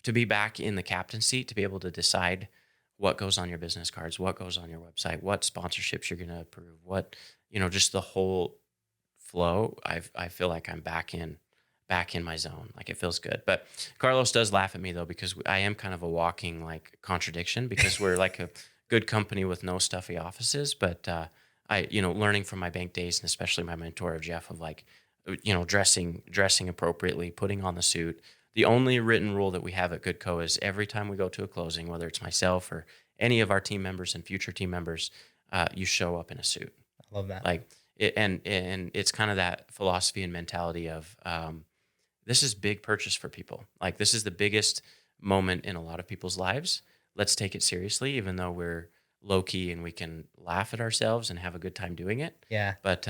to be back in the captain seat, to be able to decide what goes on your business cards, what goes on your website, what sponsorships you're going to approve, what, just the whole flow. I feel like I'm back in my zone. It feels good. But Carlos does laugh at me though, because I am kind of a walking contradiction, because we're a good company with no stuffy offices. But I, learning from my bank days, and especially my mentor of Jeff, of dressing appropriately, putting on the suit. The only written rule that we have at Goodco is every time we go to a closing, whether it's myself or any of our team members and future team members, you show up in a suit. I love that. And it's kind of that philosophy and mentality of, this is big purchase for people. This is the biggest moment in a lot of people's lives. Let's take it seriously, even though we're low key and we can laugh at ourselves and have a good time doing it. Yeah. But,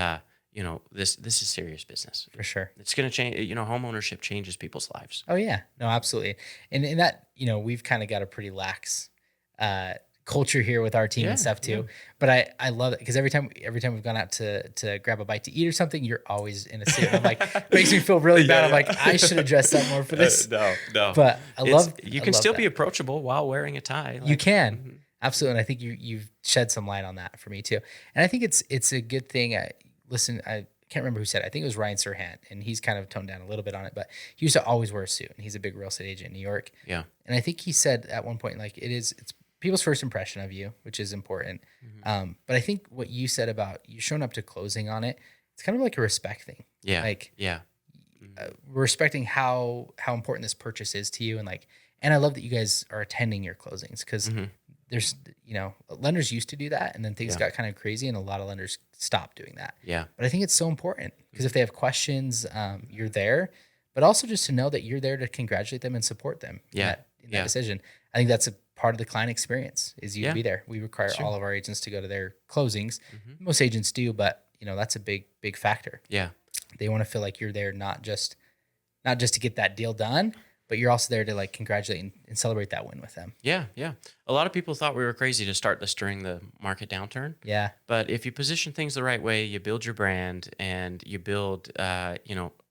this is serious business. For sure. It's going to change, home ownership changes people's lives. Oh yeah, no, absolutely. And in that, we've kind of got a pretty lax, culture here with our team and stuff too. Yeah. But I love it, because every time we've gone out to grab a bite to eat or something, you're always in a suit. I'm it makes me feel really bad. I'm I should have dressed up more for this. No. But you can still be approachable while wearing a tie. You can. Absolutely. And I think you've shed some light on that for me too. And I think it's a good thing. I can't remember who said it. I think it was Ryan Serhant, and he's kind of toned down a little bit on it, but he used to always wear a suit, and he's a big real estate agent in New York. Yeah. And I think he said at one point, it's people's first impression of you, which is important. Mm-hmm. But I think what you said about you showing up to closing on it, it's kind of like a respect thing. Yeah. We're respecting how important this purchase is to you. And I love that you guys are attending your closings, because there's, lenders used to do that, and then things got kind of crazy, and a lot of lenders stopped doing that. Yeah. But I think it's so important, because if they have questions, you're there, but also just to know that you're there to congratulate them and support them in that decision. I think that's part of the client experience is you to be there. We require all of our agents to go to their closings. Most agents do, but that's a big factor. Yeah. They want to feel like you're there not just to get that deal done, but you're also there to like congratulate and celebrate that win with them. Yeah. Yeah. A lot of people thought we were crazy to start this during the market downturn. Yeah. But if you position things the right way, you build your brand and you build,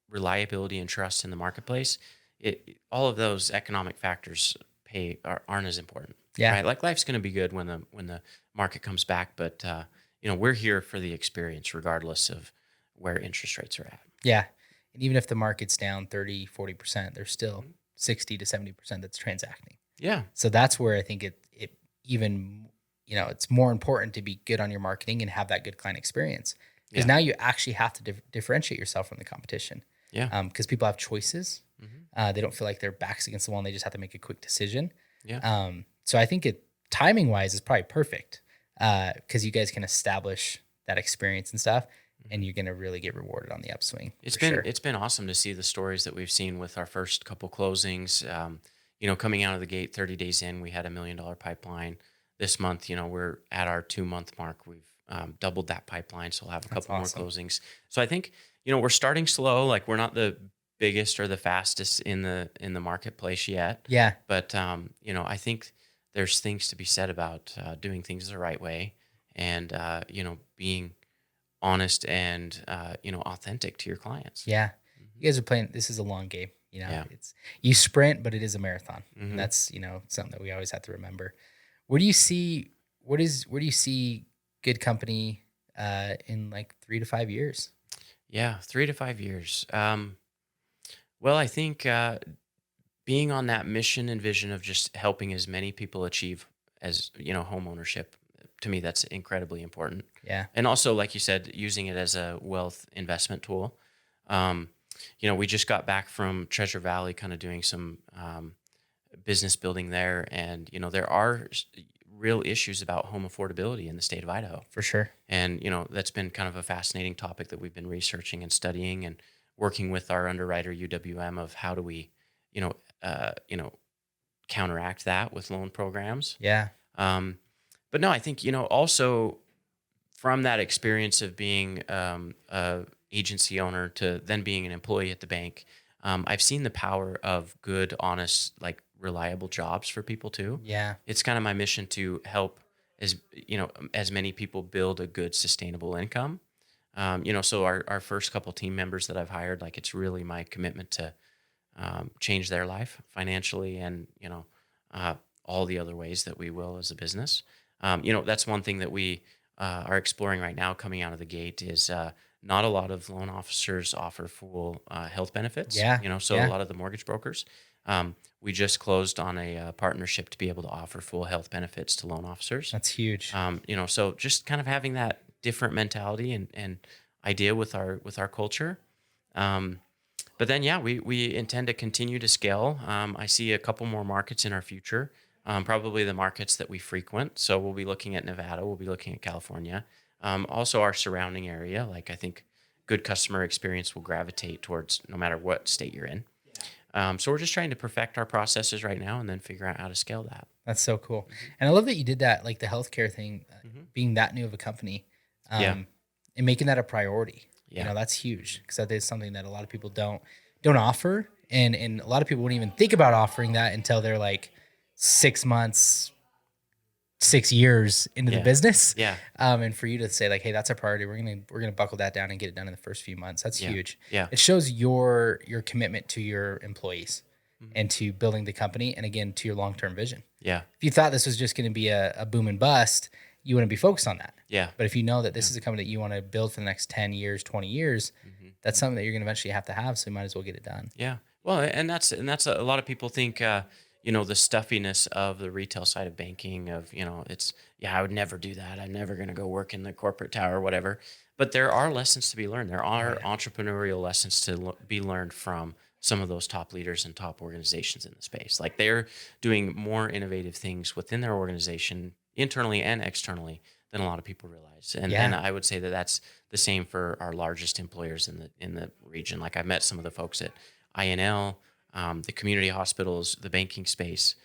reliability and trust in the marketplace, all of those economic factors aren't as important. Yeah. Right. Like life's going to be good when the market comes back, but we're here for the experience regardless of where interest rates are at. Yeah. And even if the market's down 30, 40%, there's still 60 to 70% that's transacting. Yeah. So that's where I think it even, it's more important to be good on your marketing and have that good client experience. Because now you actually have to differentiate yourself from the competition. Yeah. Because people have choices. They don't feel like their back's against the wall and they just have to make a quick decision. Yeah. So I think timing wise is probably perfect because you guys can establish that experience and stuff, and you're going to really get rewarded on the upswing. It's been awesome to see the stories that we've seen with our first couple closings. Coming out of the gate, 30 days in, we had $1 million pipeline. This month, we're at our 2-month mark. We've doubled that pipeline, so we'll have a couple more closings. So I think we're starting slow. Like we're not the biggest or the fastest in the marketplace yet. Yeah. But I think there's things to be said about doing things the right way and being honest and authentic to your clients. Yeah. You guys are playing. This is a long game. It's you sprint, but it is a marathon. And that's something that we always have to remember. Where do you see good company in like 3 to 5 years? Yeah, 3 to 5 years. Well, I think being on that mission and vision of just helping as many people achieve as home ownership, to me, that's incredibly important. Yeah. And also, like you said, using it as a wealth investment tool. We just got back from Treasure Valley, kind of doing some business building there, and there are real issues about home affordability in the state of Idaho. For sure. And that's been kind of a fascinating topic that we've been researching and studying and working with our underwriter UWM of how do we counteract that with loan programs. Yeah. But no, I think also from that experience of being a agency owner to then being an employee at the bank, I've seen the power of good, honest, like reliable jobs for people too. Yeah. It's kind of my mission to help as many people build a good, sustainable income. So our first couple team members that I've hired, like it's really my commitment to change their life financially and, all the other ways that we will as a business. That's one thing that we are exploring right now coming out of the gate is not a lot of loan officers offer full health benefits. Yeah. A lot of the mortgage brokers. We just closed on a partnership to be able to offer full health benefits to loan officers. That's huge. So just kind of having that different mentality and idea with our culture. But then, we intend to continue to scale. I see a couple more markets in our future, probably the markets that we frequent. So we'll be looking at Nevada. We'll be looking at California. Also our surrounding area. Like I think good customer experience will gravitate towards no matter what state you're in. So we're just trying to perfect our processes right now and then figure out how to scale that. That's so cool. And I love that you did that, like the healthcare thing, being that new of a company, and making that a priority. Yeah. That's huge because that is something that a lot of people don't offer. And a lot of people wouldn't even think about offering that until they're like 6 months, 6 years into the business. Yeah. And for you to say like, hey, that's a priority. We're gonna buckle that down and get it done in the first few months. That's huge. Yeah. It shows your commitment to your employees and to building the company, and again to your long-term vision. Yeah. If you thought this was just going to be a boom and bust, you wouldn't be focused on that. Yeah. But if you know that this is a company that you want to build for the next 10 years, 20 years, that's something that you're going to eventually have to have. So you might as well get it done. Yeah. Well, and that's a lot of people think, the stuffiness of the retail side of banking of, I would never do that. I'm never going to go work in the corporate tower or whatever. But there are lessons to be learned. There are entrepreneurial lessons to be learned from some of those top leaders and top organizations in the space. Like they're doing more innovative things within their organization, internally and externally, than a lot of people realize. And I would say that that's the same for our largest employers in the region. Like I've met some of the folks at INL, the community hospitals, the banking space.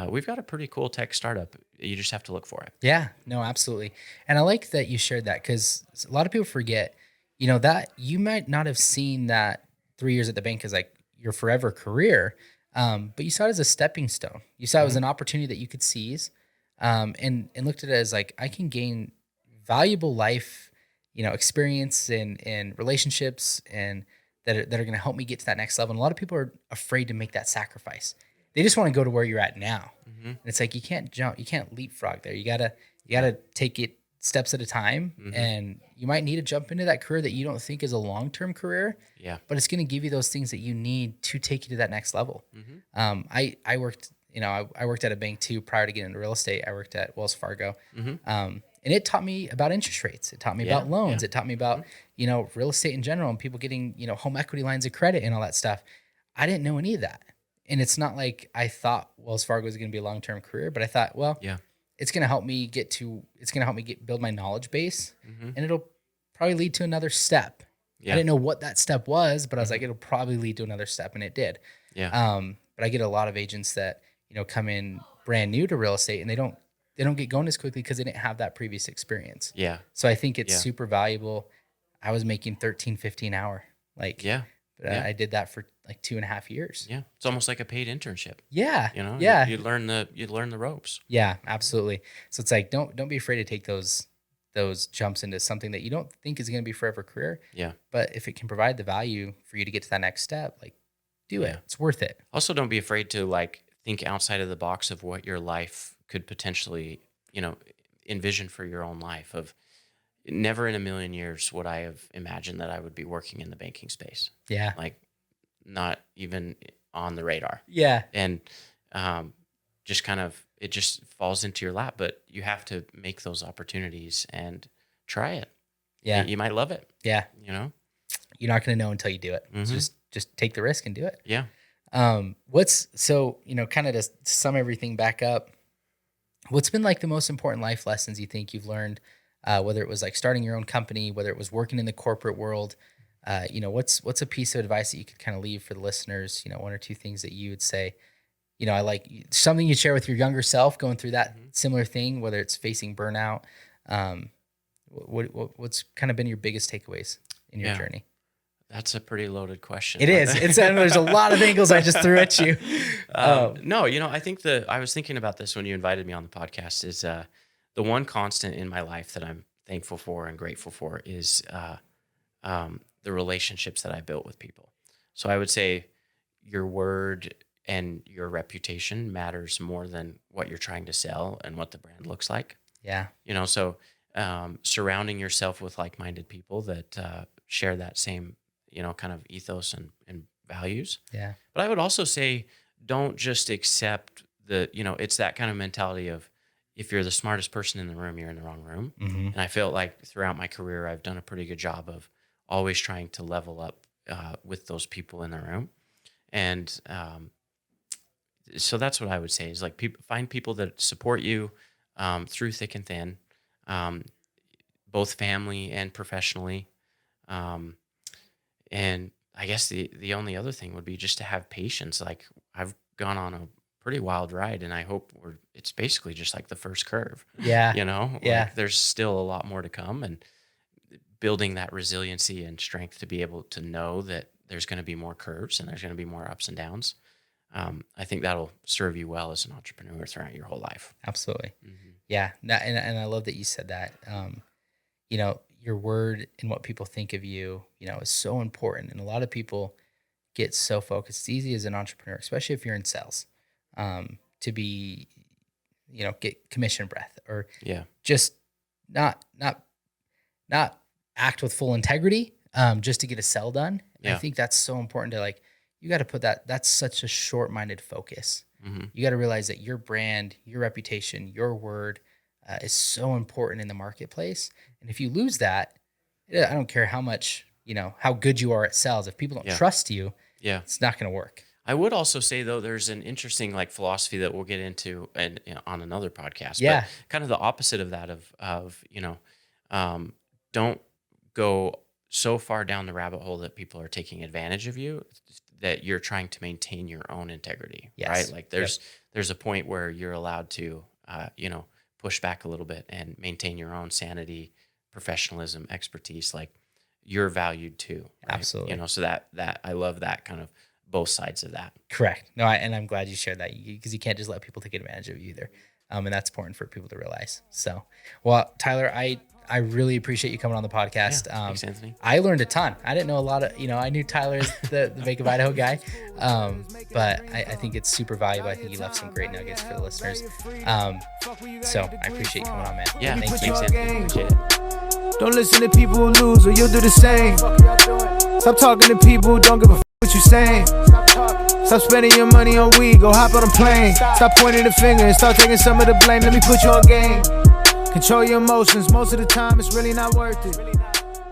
we've got a pretty cool tech startup. You just have to look for it. Yeah, no, absolutely. And I like that you shared that because a lot of people forget, that you might not have seen that 3 years at the bank as like your forever career, but you saw it as a stepping stone. You saw it as an opportunity that you could seize, and looked at it as like, I can gain valuable life, experience and relationships and that are going to help me get to that next level. And a lot of people are afraid to make that sacrifice. They just want to go to where you're at now. And it's like, you can't jump, you can't leapfrog there. You gotta take it steps at a time. And you might need to jump into that career that you don't think is a long-term career. Yeah. But it's going to give you those things that you need to take you to that next level. I worked, I worked at a bank too prior to getting into real estate. I worked at Wells Fargo. And it taught me about interest rates. It taught me about loans. It taught me about, real estate in general and people getting, home equity lines of credit and all that stuff. I didn't know any of that. And it's not like I thought Wells Fargo was going to be a long-term career, but I thought, well, it's going to help me build my knowledge base, and it'll probably lead to another step. I didn't know what that step was, but I was like, it'll probably lead to another step, and it did. But I get a lot of agents that, come in brand new to real estate and they don't get going as quickly because they didn't have that previous experience. So I think it's super valuable. I was making $13.50 an hour. But I did that for like 2.5 years. It's almost like a paid internship. You learn the ropes. Yeah, absolutely. So it's like, don't be afraid to take those jumps into something that you don't think is going to be forever career. But if it can provide the value for you to get to that next step, like, do it. It's worth it. Also, don't be afraid to like think outside of the box of what your life could potentially, envision for your own life. Of never in a million years would I have imagined that I would be working in the banking space. Like, not even on the radar. And just kind of, it just falls into your lap, but you have to make those opportunities and try it. You might love it. You're not going to know until you do it. So just take the risk and do it. Kind of to sum everything back up, what's been like the most important life lessons you think you've learned, whether it was like starting your own company, whether it was working in the corporate world, what's a piece of advice that you could kind of leave for the listeners, one or two things that you would say, I like something you'd share with your younger self going through that similar thing, whether it's facing burnout. What's kind of been your biggest takeaways in your journey? That's a pretty loaded question. It is. There's a lot of angles I just threw at you. No, I think I was thinking about this when you invited me on the podcast, is the one constant in my life that I'm thankful for and grateful for is the relationships that I built with people. So I would say your word and your reputation matters more than what you're trying to sell and what the brand looks like. So surrounding yourself with like-minded people that share that same, kind of ethos and values. But I would also say, don't just accept it's that kind of mentality of, if you're the smartest person in the room, you're in the wrong room. And I feel like throughout my career, I've done a pretty good job of always trying to level up with those people in the room. And so that's what I would say is like, find people that support you through thick and thin, both family and professionally. And I guess the only other thing would be just to have patience. Like, I've gone on a pretty wild ride, and I hope it's basically just like the first curve. Like, there's still a lot more to come, and building that resiliency and strength to be able to know that there's going to be more curves and there's going to be more ups and downs. I think that'll serve you well as an entrepreneur throughout your whole life. Absolutely. And I love that you said that. Your word and what people think of you, is so important. And a lot of people get so focused. It's easy as an entrepreneur, especially if you're in sales, to be, get commission breath or just not act with full integrity, just to get a sell done. And I think that's so important to you got to put that's such a short-minded focus. You got to realize that your brand, your reputation, your word is so important in the marketplace. And if you lose that, I don't care how much, how good you are at sales. If people don't trust you, it's not going to work. I would also say, though, there's an interesting philosophy that we'll get into and on another podcast. Yeah. But kind of the opposite of that of don't go so far down the rabbit hole that people are taking advantage of you that you're trying to maintain your own integrity, right? Like there's a point where you're allowed to, push back a little bit and maintain your own sanity, professionalism, expertise. Like you're valued too. Right? Absolutely. So that I love that kind of both sides of that. Correct. No, and I'm glad you shared that because you can't just let people take advantage of you either. And that's important for people to realize. So, well, Tyler, I really appreciate you coming on the podcast. Yeah, thanks, Anthony. I learned a ton. I didn't know a lot of, I knew Tyler is the Bank of Idaho guy. But I think it's super valuable. I think you left some great nuggets for the listeners. So I appreciate you coming on, man. Yeah, thanks, Anthony. Appreciate it. Don't listen to people who lose or you'll do the same. Stop talking to people who don't give a what you saying. Stop spending your money on weed, go hop on a plane. Stop pointing the finger and start taking some of the blame. Let me put you on game. Control your emotions, most of the time it's really not worth it.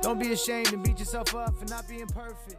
Don't be ashamed and beat yourself up for not being perfect.